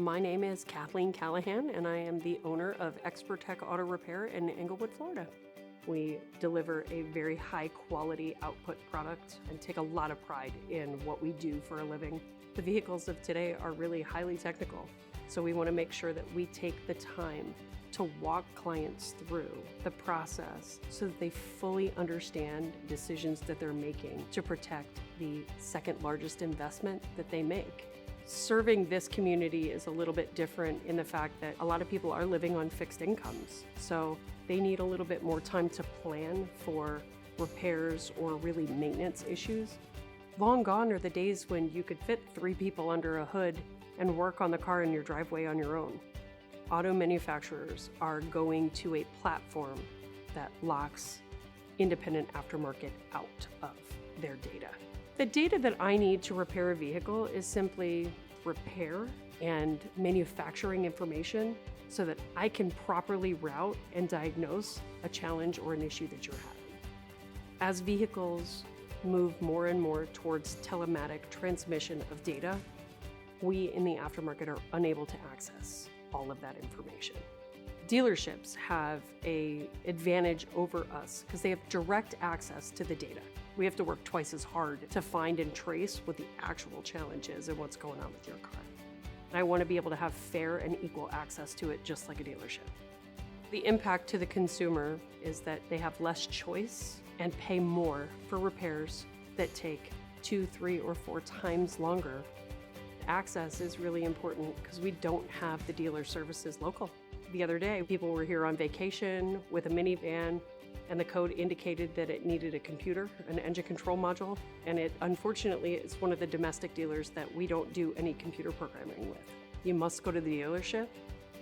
My name is Kathleen Callahan, and I am the owner of Xpertech Auto Repair in Englewood, Florida. We deliver a very high quality output product and take a lot of pride in what we do for a living. The vehicles of today are really highly technical, so we want to make sure that we take the time to walk clients through the process so that they fully understand decisions that they're making to protect the second largest investment that they make. Serving this community is a little bit different in the fact that a lot of people are living on fixed incomes, so they need a little bit more time to plan for repairs or really maintenance issues. Long gone are the days when you could fit 3 people under a hood and work on the car in your driveway on your own. Auto manufacturers are going to a platform that locks independent aftermarket out of their data. The data that I need to repair a vehicle is simply repair and manufacturing information so that I can properly route and diagnose a challenge or an issue that you're having. As vehicles move more and more towards telematic transmission of data, we in the aftermarket are unable to access all of that information. Dealerships have an advantage over us because they have direct access to the data. We have to work twice as hard to find and trace what the actual challenge is and what's going on with your car. And I want to be able to have fair and equal access to it just like a dealership. The impact to the consumer is that they have less choice and pay more for repairs that take 2, 3, or 4 times longer. Access is really important because we don't have the dealer services local. The other day, people were here on vacation with a minivan, and the code indicated that it needed a computer, an engine control module, and unfortunately, it's one of the domestic dealers that we don't do any computer programming with. You must go to the dealership.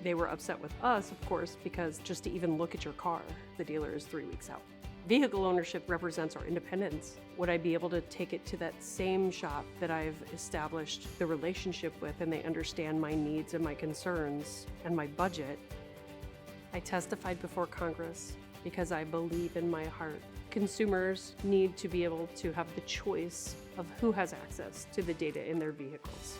They were upset with us, of course, because just to even look at your car, the dealer is 3 weeks out. Vehicle ownership represents our independence. Would I be able to take it to that same shop that I've established the relationship with and they understand my needs and my concerns and my budget? I testified before Congress because I believe in my heart consumers need to be able to have the choice of who has access to the data in their vehicles.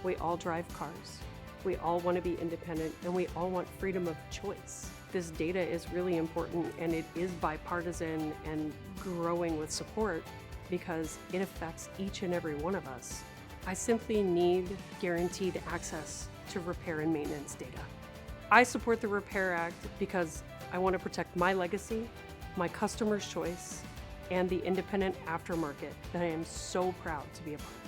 We all drive cars. We all want to be independent and we all want freedom of choice. This data is really important and it is bipartisan and growing with support because it affects each and every one of us. I simply need guaranteed access to repair and maintenance data. I support the Repair Act because I want to protect my legacy, my customer's choice, and the independent aftermarket that I am so proud to be a part of.